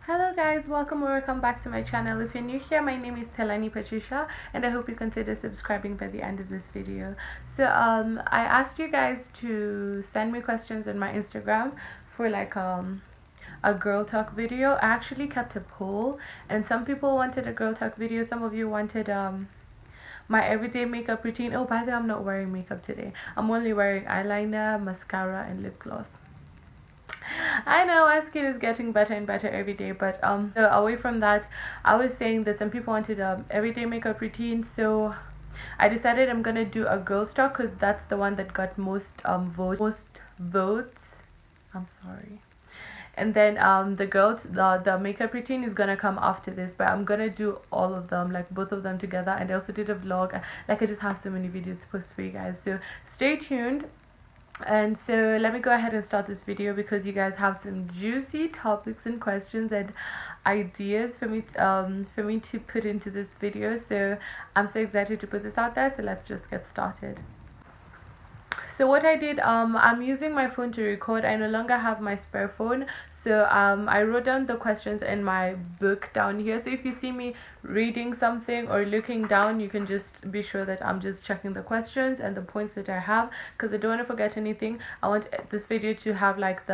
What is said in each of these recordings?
Hello guys, welcome back to my channel. If you're new here, my name is Telani Patricia and I hope you consider subscribing by the end of this video. I asked you guys to send me questions on my Instagram for a girl talk video. I actually kept a poll and some people wanted a girl talk video, some of you wanted my everyday makeup routine. Oh, by the way, I'm not wearing makeup today. I'm only wearing eyeliner, mascara and lip gloss. I know my skin is getting better and better every day, but so away from that, I was saying that some people wanted everyday makeup routine, so I decided I'm gonna do a girls talk because that's the one that got most votes. I'm sorry. And then the makeup routine is gonna come after this, but I'm gonna do all of them, like both of them together. And I also did a vlog. Like I just have so many videos to post for you guys, so stay tuned. And so let me go ahead and start this video because you guys have some juicy topics and questions and ideas for me to put into this video. So I'm so excited to put this out there, so let's just get started. So what I did, I'm using my phone to record. I no longer have my spare phone, so I wrote down the questions in my book down here. So if you see me reading something or looking down, you can just be sure that I'm just checking the questions and the points that I have, because I don't want to forget anything. I want this video to have like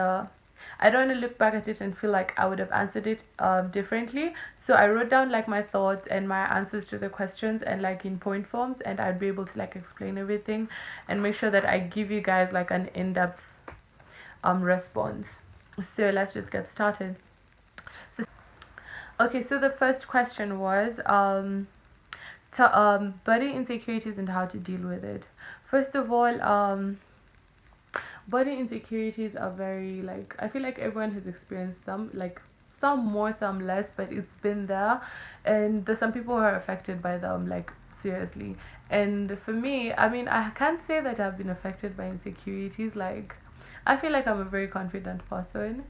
I don't want to look back at it and feel like I would have answered it differently. So I wrote down like my thoughts and my answers to the questions and like in point forms, and I'd be able to like explain everything and make sure that I give you guys like an in-depth response. So let's just get started. So the first question was body insecurities and how to deal with it. First of all, body insecurities are very, like, I feel like everyone has experienced them, like some more, some less, but it's been there, and there's some people who are affected by them, like seriously. And for me, I mean, I can't say that I've been affected by insecurities. Like, I feel like I'm a very confident person,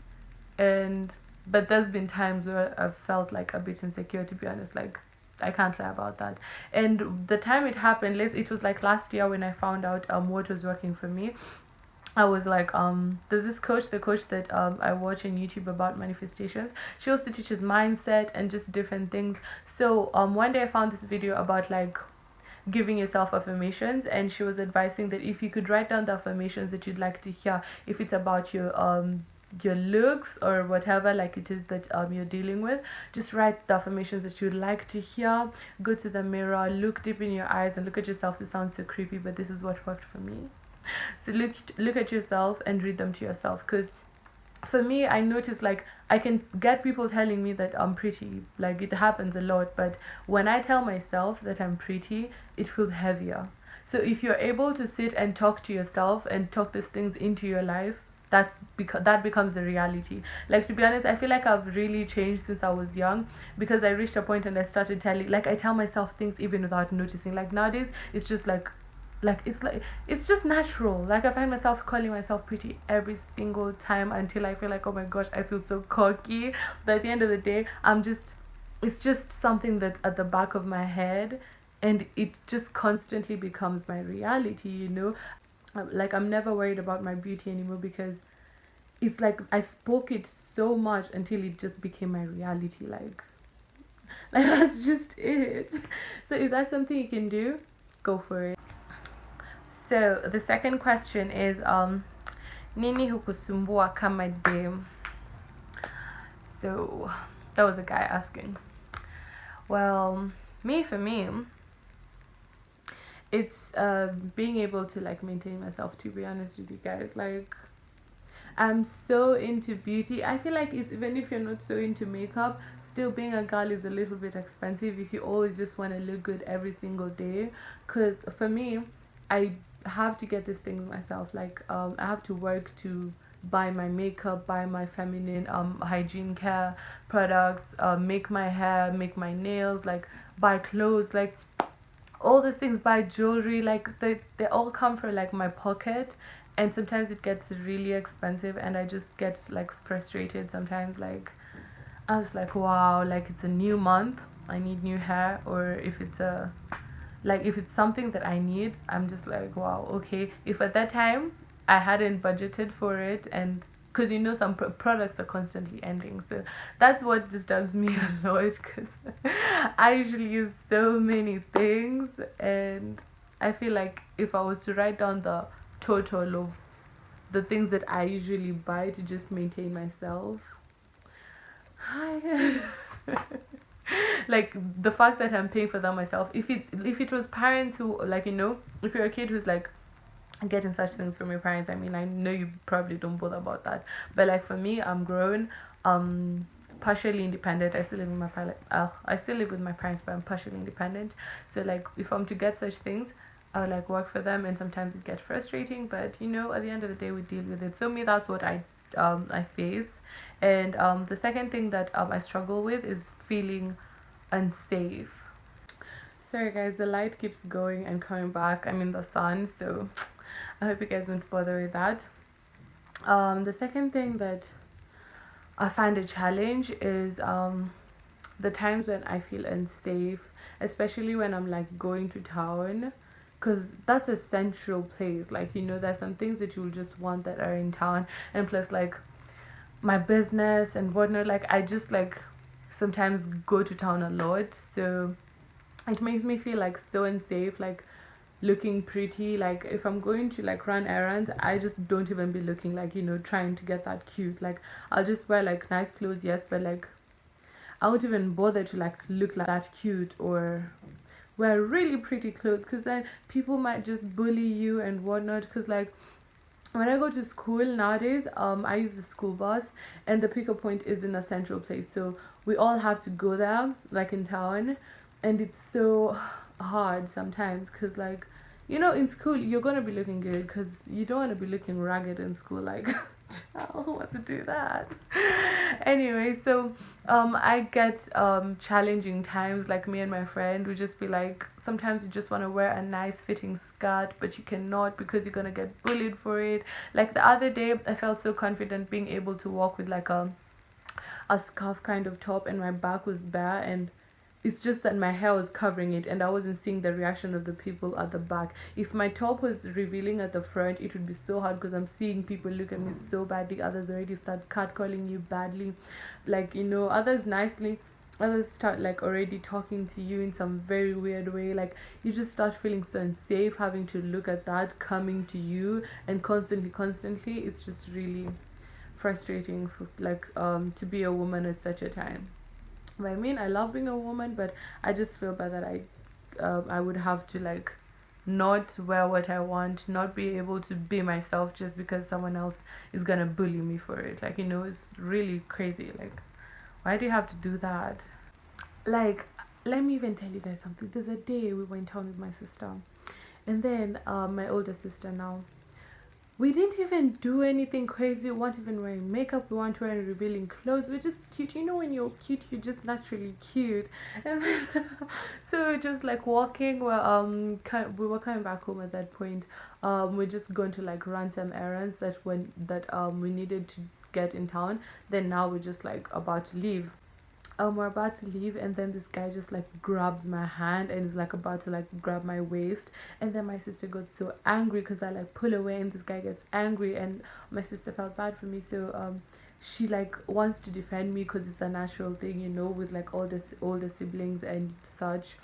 and but there's been times where I've felt like a bit insecure, to be honest. Like, I can't lie about that. And the time it happened, it was like last year when I found out what was working for me. I was like, there's this coach, the coach that I watch on YouTube about manifestations. She also teaches mindset and just different things. So one day I found this video about like giving yourself affirmations, and she was advising that if you could write down the affirmations that you'd like to hear, if it's about your looks or whatever like it is that you're dealing with, just write the affirmations that you'd like to hear. Go to the mirror, look deep in your eyes and look at yourself. This sounds so creepy, but this is what worked for me. So look at yourself and read them to yourself, because for me, I noticed like I can get people telling me that I'm pretty, like it happens a lot, but when I tell myself that I'm pretty, it feels heavier. So if you're able to sit and talk to yourself and talk these things into your life, that becomes a reality. Like, to be honest, I feel like I've really changed since I was young, because I reached a point and I started telling, like, I tell myself things even without noticing. Like nowadays it's just like it's just natural. Like, I find myself calling myself pretty every single time until I feel like, oh my gosh, I feel so cocky. But at the end of the day, it's just something that's at the back of my head, and it just constantly becomes my reality. Like, I'm never worried about my beauty anymore, because it's like I spoke it so much until it just became my reality. Like that's just it. So if that's something you can do, go for it. So the second question is nini hukusumbua kama dem? So that was a guy asking. Well, for me, it's being able to like maintain myself, to be honest with you guys. Like, I'm so into beauty. I feel like it's, even if you're not so into makeup, still being a girl is a little bit expensive if you always just want to look good every single day. Because for me, I have to get this thing myself. Like, I have to work to buy my makeup, buy my feminine hygiene care products, make my hair, make my nails, like buy clothes, like all these things, buy jewelry. Like, they all come from like my pocket, and sometimes it gets really expensive and I just get like frustrated sometimes. Like, I was like, wow, like it's a new month, I need new hair. Or if it's something that I need, I'm just like, wow, okay. If at that time I hadn't budgeted for it and because you know some products are constantly ending, so that's what disturbs me a lot, because I usually use so many things, and I feel like if I was to write down the total of the things that I usually buy to just maintain myself, like the fact that I'm paying for that myself. If it was parents who, like, if you're a kid who's like getting such things from your parents, I mean, I know you probably don't bother about that, but like for me, I'm grown, um partially independent. I still live with my parents. I still live with my parents, but I'm partially independent. So like if I'm to get such things, I like work for them, and sometimes it gets frustrating, but at the end of the day we deal with it. So me, that's what I face. And the second thing that I struggle with is feeling unsafe. Sorry guys, the light keeps going and coming back. I'm in the sun, so I hope you guys won't bother with that. The second thing that I find a challenge is the times when I feel unsafe, especially when I'm like going to town, because that's a central place. Like, there's some things that you'll just want that are in town, and plus, like, my business and whatnot, like, I just like sometimes go to town a lot, so it makes me feel like so unsafe, like looking pretty. Like if I'm going to like run errands, I just don't even be looking like, trying to get that cute. Like I'll just wear like nice clothes, yes, but like I won't even bother to like look like that cute or wear really pretty clothes, because then people might just bully you and whatnot. Because like when I go to school nowadays, I use the school bus, and the pickup point is in a central place, so we all have to go there, like in town, and it's so hard sometimes, because like in school you're gonna be looking good, because you don't want to be looking ragged in school, like who wants to do that? Anyway, so I get challenging times, like me and my friend would just be like, sometimes you just want to wear a nice fitting skirt, but you cannot because you're gonna get bullied for it. Like the other day I felt so confident being able to walk with like a scarf kind of top, and my back was bare, and it's just that my hair was covering it, and I wasn't seeing the reaction of the people at the back. If my top was revealing at the front, it would be so hard, because I'm seeing people look at me so badly. Others already start catcalling you badly, like others nicely, others start like already talking to you in some very weird way. Like you just start feeling so unsafe having to look at that coming to you, and constantly it's just really frustrating for like to be a woman at such a time. I mean, I love being a woman, but I just feel bad that I would have to like not wear what I want, not be able to be myself just because someone else is gonna bully me for it. Like it's really crazy. Like, why do you have to do that? Like, let me even tell you guys something. There's a day we went town with my sister, and then my older sister now, we didn't even do anything crazy. We weren't even wearing makeup. We weren't wearing revealing clothes. We're just cute. When you're cute, you're just naturally cute. And then, so we're just like walking. We were coming back home at that point. We're just going to like run some errands that we needed to get in town. Then now we're just like about to leave. We're about to leave, and then this guy just like grabs my hand and is like about to like grab my waist, and then my sister got so angry because I like pull away, and this guy gets angry, and my sister felt bad for me, so she like wants to defend me, because it's a natural thing, with like all this older siblings and such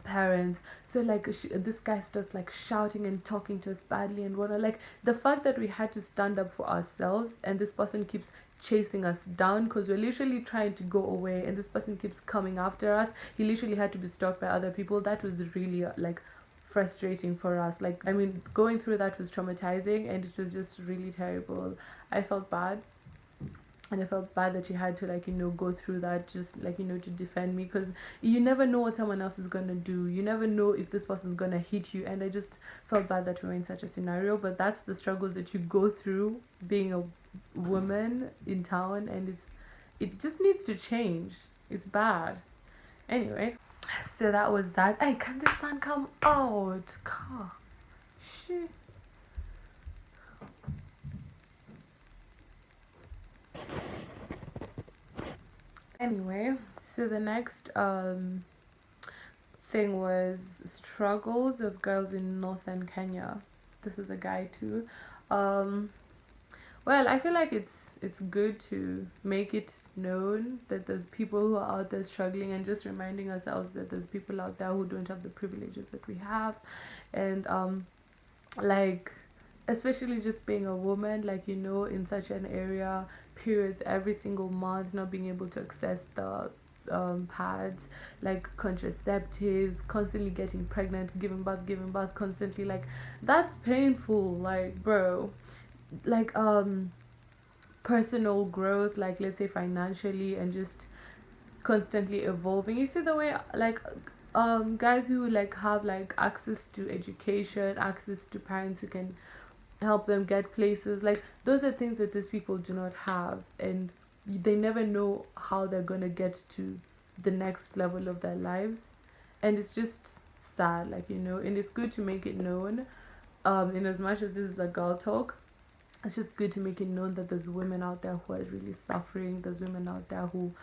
parents. So like this guy starts like shouting and talking to us badly and whatnot. Like the fact that we had to stand up for ourselves, and this person keeps chasing us down, because we're literally trying to go away, and this person keeps coming after us. He literally had to be stalked by other people. That was really like frustrating for us. Like, I mean, going through that was traumatizing, and it was just really terrible. I felt bad, and I felt bad that she had to like go through that, just like to defend me, because you never know what someone else is gonna do. You never know if this person's gonna hit you, and I just felt bad that we were in such a scenario. But that's the struggles that you go through being a woman in town, and it just needs to change. It's bad. Anyway, so that was that. Hey, can the sun come out? God, shit. Anyway, so the next thing was struggles of girls in northern Kenya. This is a guy too. Um Well, I feel like it's good to make it known that there's people who are out there struggling, and just reminding ourselves that there's people out there who don't have the privileges that we have. And like, especially just being a woman, like, in such an area, periods every single month, not being able to access the pads, like contraceptives, constantly getting pregnant, giving birth constantly, like, that's painful, like, bro. Like, personal growth, like, let's say financially, and just constantly evolving. You see the way, like, guys who like have like access to education, access to parents who can help them get places, like, those are things that these people do not have, and they never know how they're gonna get to the next level of their lives. And it's just sad, like, and it's good to make it known. In as much as this is a girl talk, it's just good to make it known that there's women out there who are really suffering, there's women out there who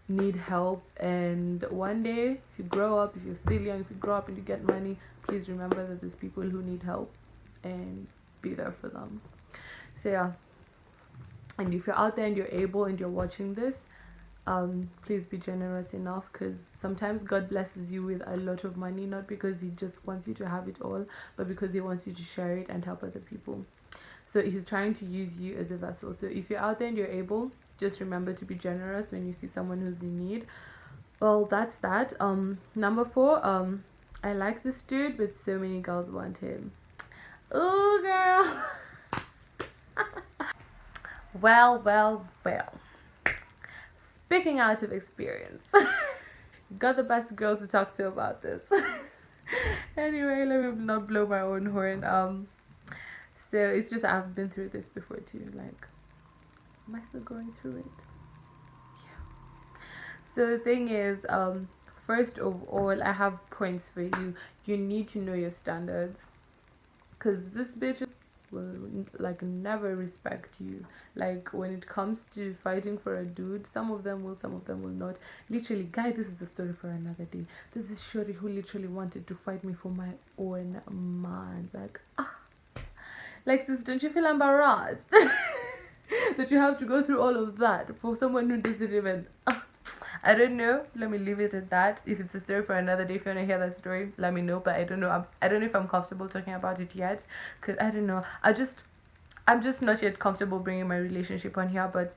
need help. And one day, if you grow up, if you're still young, if you grow up and you get money, please remember that there's people who need help, and be there for them. So yeah, and if you're out there and you're able and you're watching this, please be generous enough, because sometimes God blesses you with a lot of money, not because he just wants you to have it all, but because he wants you to share it and help other people. So he's trying to use you as a vessel. So if you're out there and you're able, just remember to be generous when you see someone who's in need. Well, that's that. Number 4, I like this dude, but so many girls want him. Oh, girl. Well. Speaking out of experience. Got the best girls to talk to about this. Anyway, let me not blow my own horn. So it's just, I've been through this before too. Like, am I still going through it? Yeah. So the thing is, first of all, I have points for you. You need to know your standards, because this bitch will like never respect you. Like, when it comes to fighting for a dude, some of them will, some of them will not. Literally, guy, this is a story for another day. This is shorty who literally wanted to fight me for my own man. Like, sis, don't you feel embarrassed that you have to go through all of that for someone who doesn't even... I don't know. Let me leave it at that. If it's a story for another day, if you want to hear that story, let me know. But I don't know. I don't know if I'm comfortable talking about it yet, because I don't know. I'm just not yet comfortable bringing my relationship on here. But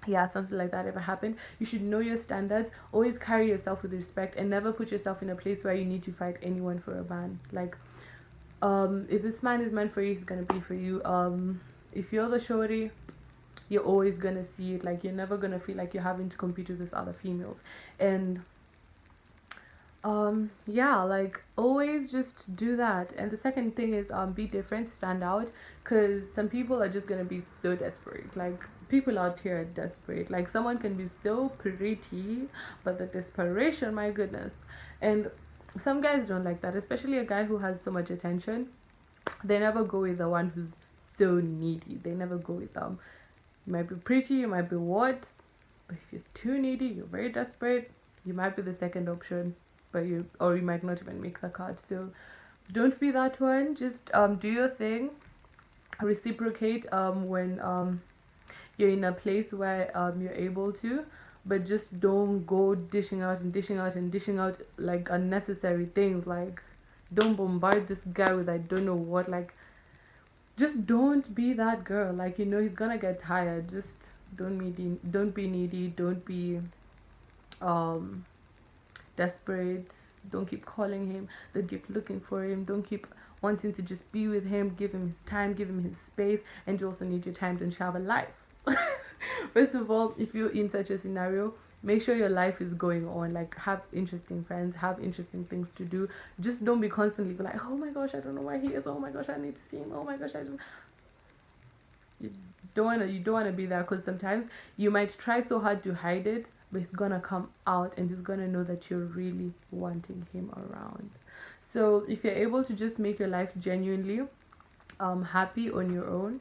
yeah, something like that ever happened. You should know your standards. Always carry yourself with respect, and never put yourself in a place where you need to fight anyone for a man. Like, if this man is meant for you, he's gonna be for you. If you're the shorty, you're always gonna see it. Like, you're never gonna feel like you're having to compete with these other females. And yeah, like, always just do that. And the second thing is, be different, stand out, because some people are just gonna be so desperate. Like, people out here are desperate. Like, someone can be so pretty, but the desperation, my goodness. And some guys don't like that, especially a guy who has so much attention. They never go with the one who's so needy. They never go with them. You might be pretty, you might be what, but if you're too needy, you're very desperate, you might be the second option, but you might not even make the cut. So don't be that one. Just do your thing, reciprocate when you're in a place where you're able to, but just don't go dishing out like unnecessary things. Like, don't bombard this guy with I don't know what. Like, just don't be that girl. Like, he's gonna get tired. Just don't be needy, don't be desperate, don't keep calling him, don't keep looking for him, don't keep wanting to just be with him. Give him his time, give him his space. And you also need your time. Don't you have a life? First of all, if you're in such a scenario, make sure your life is going on. Like, have interesting friends, have interesting things to do. Just don't be constantly like, oh my gosh, I don't know where he is, oh my gosh, I need to see him, oh my gosh, you don't want to be there, because sometimes you might try so hard to hide it, but it's gonna come out, and he's gonna know that you're really wanting him around. So if you're able to just make your life genuinely happy on your own,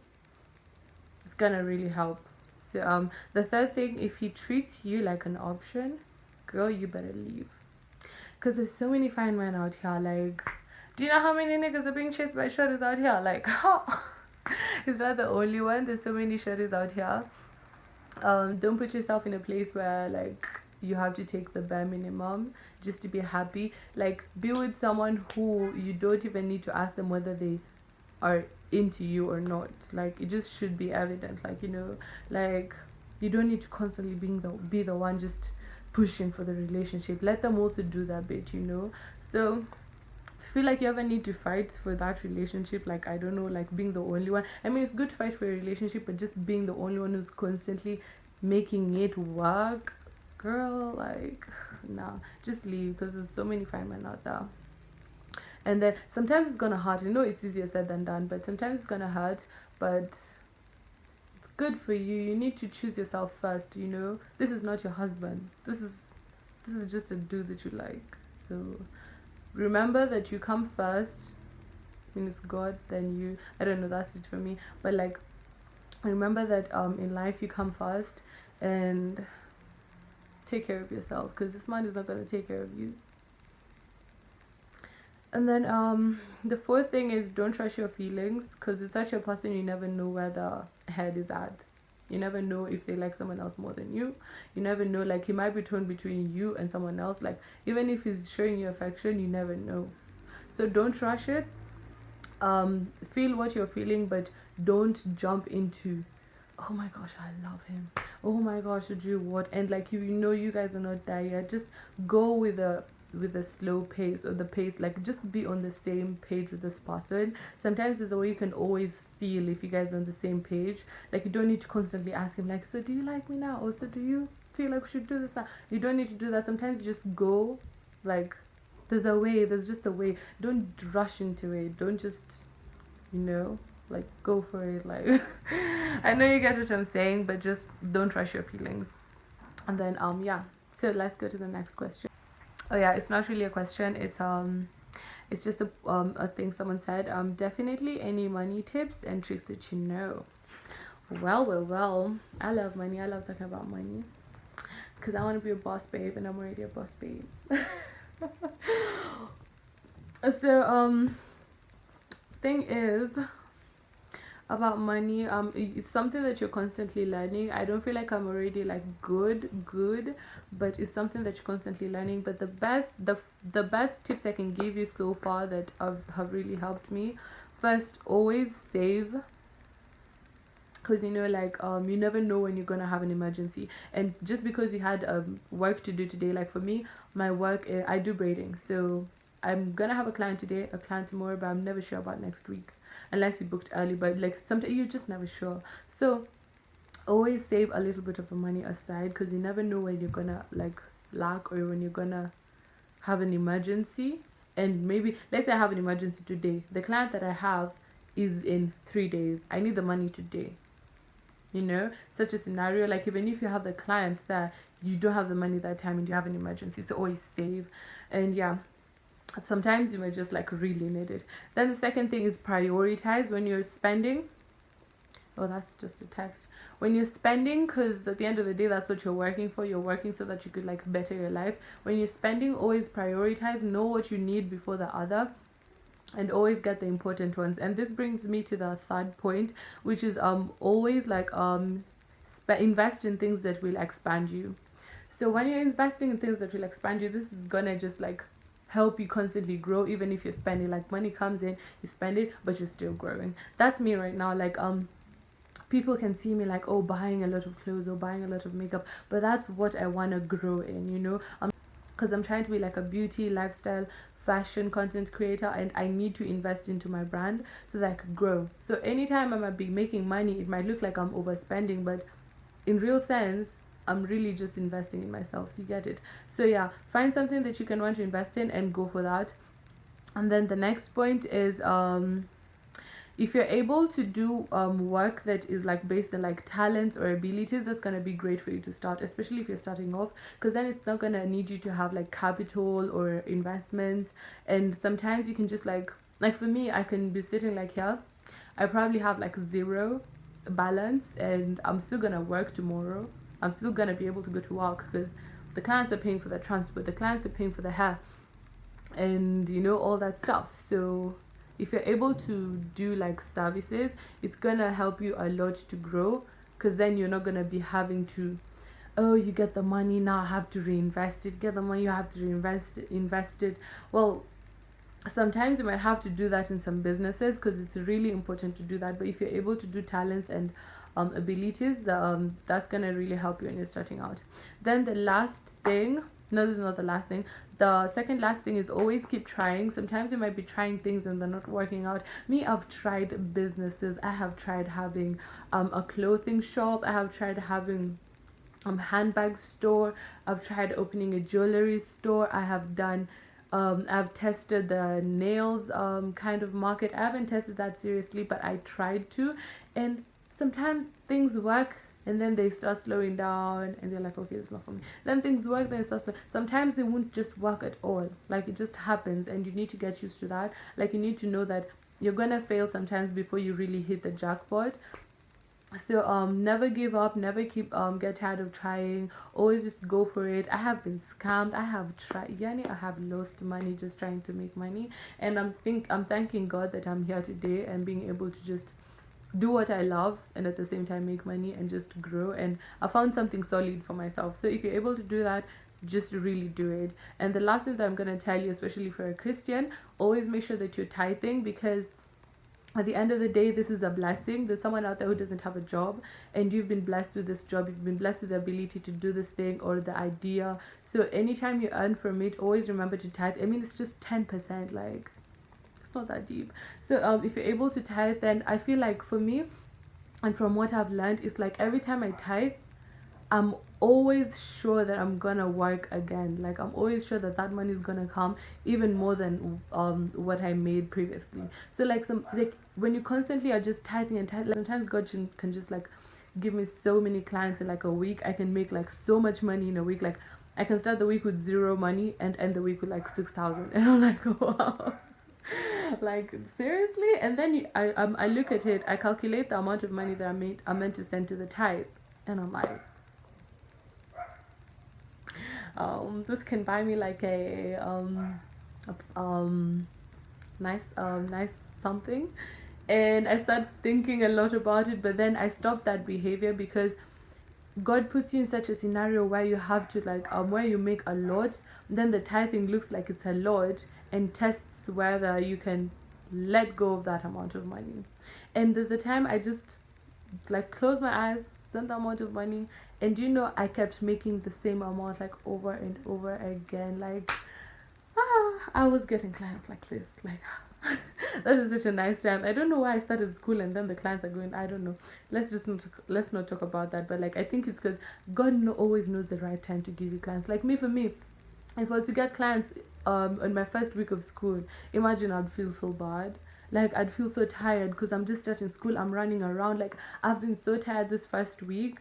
it's gonna really help. So the third thing, if he treats you like an option, girl, you better leave, because there's so many fine men out here. Like, do you know how many niggas are being chased by shorties out here? Like, how? He's not the only one. There's so many shorties out here. Don't put yourself in a place where like you have to take the bare minimum just to be happy. Like be with someone who you don't even need to ask them whether they are into you or not. Like it just should be evident. Like, you know, like you don't need to constantly be the one just pushing for the relationship. Let them also do that bit, you know. So feel like you ever need to fight for that relationship, like I don't know, like being the only one. I mean, it's good to fight for a relationship, but just being the only one who's constantly making it work, girl, like nah, just leave, because there's so many fine men out there. And then sometimes it's gonna hurt. You know, it's easier said than done, but sometimes it's gonna hurt. But it's good for you. You need to choose yourself first, you know. This is not your husband. This is just a dude that you like. So remember that you come first. When it's God, then you, I don't know, that's it for me. But like remember that in life you come first, and take care of yourself, because this man is not going to take care of you. And then the fourth thing is, don't trust your feelings, because with such a person you never know where the head is at. You never know if they like someone else more than you. You never know, like he might be torn between you and someone else. Like even if he's showing you affection, you never know. So don't rush it. Feel what you're feeling, but don't jump into, oh my gosh, I love him, oh my gosh, should you what, and like you know you guys are not there yet. Just go with a slow pace, or the pace, like just be on the same page with this person. Sometimes there's a way you can always feel if you guys are on the same page. Like you don't need to constantly ask him like, so do you like me now, or so do you feel like we should do this now. You don't need to do that. Sometimes you just go, like there's just a way. Don't rush into it. Don't just, you know, like go for it. Like I know you get what I'm saying, but just don't rush your feelings. And then yeah, so let's go to the next question. Oh yeah, it's not really a question, it's just a thing someone said. Definitely any money tips and tricks that you know. Well, I love money. I love talking about money, because I want to be a boss babe, and I'm already a boss babe. So thing is about money, it's something that you're constantly learning. I don't feel like I'm already like good, but it's something that you're constantly learning. But the best tips I can give you so far that have really helped me: first, always save, because you know, like you never know when you're gonna have an emergency. And just because you had work to do today, like for me, my work, I do braiding, so I'm gonna have a client today, a client tomorrow, but I'm never sure about next week unless you booked early. But like sometimes you're just never sure. So always save a little bit of the money aside, because you never know when you're gonna like lack, or when you're gonna have an emergency. And maybe let's say I have an emergency today. The client that I have is in 3 days. I need the money today. You know, such a scenario, like even if you have the clients there, you don't have the money that time and you have an emergency. So always save. And yeah, sometimes you may just like really need it. Then the second thing is prioritize when you're spending. Oh, that's just a text. When you're spending, because at the end of the day, that's what you're working for. You're working so that you could like better your life. When you're spending, always prioritize. Know what you need before the other, and always get the important ones. And this brings me to the third point, which is always like invest in things that will expand you. So when you're investing in things that will expand you, this is gonna just like help you constantly grow. Even if you're spending, like money comes in, you spend it, but you're still growing. That's me right now. Like people can see me like, oh, buying a lot of clothes or buying a lot of makeup, but that's what I want to grow in, you know, because I'm trying to be like a beauty, lifestyle, fashion content creator, and I need to invest into my brand so that I could grow. So anytime I might be making money, it might look like I'm overspending, but in real sense, I'm really just investing in myself. So you get it. So yeah, find something that you can want to invest in and go for that. And then the next point is if you're able to do work that is like based on like talents or abilities, that's going to be great for you to start, especially if you're starting off, because then it's not going to need you to have like capital or investments. And sometimes you can just like for me, I can be sitting like here, I probably have like zero balance, and I'm still going to work tomorrow. I'm still going to be able to go to work because the clients are paying for the transport, the clients are paying for the hair, and you know, all that stuff. So if you're able to do like services, it's gonna help you a lot to grow, because then you're not gonna be having to, oh, you get the money, now I have to reinvest it, get the money, you have to invest it. Well, sometimes you might have to do that in some businesses, because it's really important to do that. But if you're able to do talents and abilities, that's gonna really help you when you're starting out. Then the last thing, no, this is not the last thing, the second last thing is always keep trying. Sometimes you might be trying things and they're not working out. Me, I've tried businesses. I have tried having a clothing shop. I have tried having handbag store. I've tried opening a jewelry store. I have done I've tested the nails kind of market. I haven't tested that seriously, but I tried to. And sometimes things work and then they start slowing down and they're like, okay, it's not for me. Then things work, then it starts sometimes they won't just work at all. Like, it just happens, and you need to get used to that. Like, you need to know that you're gonna fail sometimes before you really hit the jackpot. So never give up, never get tired of trying, always just go for it. I have been scammed, I have tried, yani, I have lost money just trying to make money, and I'm thanking God that I'm here today and being able to just do what I love and at the same time make money and just grow. And I found something solid for myself. So if you're able to do that, just really do it. And the last thing that I'm going to tell you, especially for a Christian, always make sure that you're tithing, because at the end of the day, this is a blessing. There's someone out there who doesn't have a job, and you've been blessed with this job. You've been blessed with the ability to do this thing or the idea. So anytime you earn from it, always remember to tithe. I mean, it's just 10%, like, it's not that deep. So if you're able to tithe, then I feel like for me, and from what I've learned, it's like every time I tithe, I'm always sure that I'm gonna work again. Like, I'm always sure that that money is gonna come even more than what I made previously. So like when you constantly are just tithing and tithing, like, sometimes God can just like give me so many clients in like a week. I can make like so much money in a week. Like, I can start the week with 0 money and end the week with like 6,000, and I'm like, wow. Like, seriously? And then I look at it, I calculate the amount of money that I'm meant to send to the tithe, and I'm like, this can buy me like a nice something. And I start thinking a lot about it, but then I stop that behavior, because God puts you in such a scenario where you have to like where you make a lot, then the tithing looks like it's a lot, and tests whether you can let go of that amount of money. And there's a time I just like close my eyes, send the amount of money, and I kept making the same amount like over and over again. Like, I was getting clients like this, like that is such a nice time. I don't know why I started school and then the clients are going, I don't know. Let's not talk about that. But like, I think it's because God always knows the right time to give you clients. Like for me, if I was to get clients on my first week of school, imagine, I'd feel so bad. Like, I'd feel so tired because I'm just starting school. I'm running around. Like, I've been so tired this first week.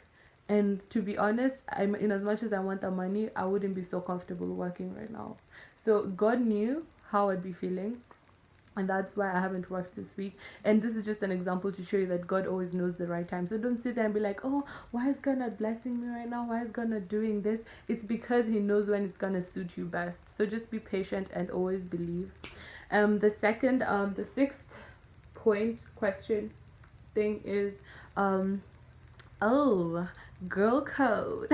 And to be honest, in as much as I want the money, I wouldn't be so comfortable working right now. So God knew how I'd be feeling. And that's why I haven't worked this week. And this is just an example to show you that God always knows the right time. So don't sit there and be like, oh, why is God not blessing me right now? Why is God not doing this? It's because he knows when it's going to suit you best. So just be patient and always believe. The sixth question thing is, girl code.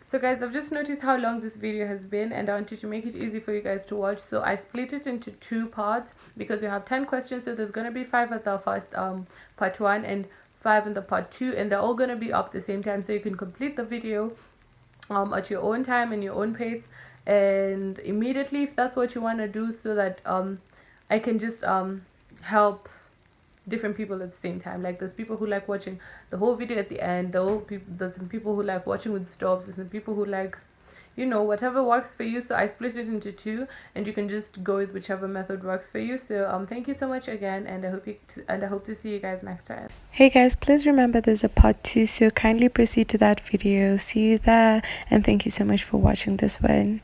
So guys, I've just noticed how long this video has been, and I wanted to make it easy for you guys to watch, so I split it into 2 parts because we have 10 questions. So there's going to be 5 at the first part 1 and 5 in the part 2, and they're all going to be up the same time, so you can complete the video at your own time and your own pace and immediately, if that's what you want to do, so that I can just help different people at the same time. Like, there's people who like watching the whole video at the end, there's some people who like watching with stops, there's some people who like, whatever works for you. So I split it into 2, and you can just go with whichever method works for you. So thank you so much again, and I hope to see you guys next time. Hey guys, please remember there's a part 2, so kindly proceed to that video. See you there, and thank you so much for watching this one.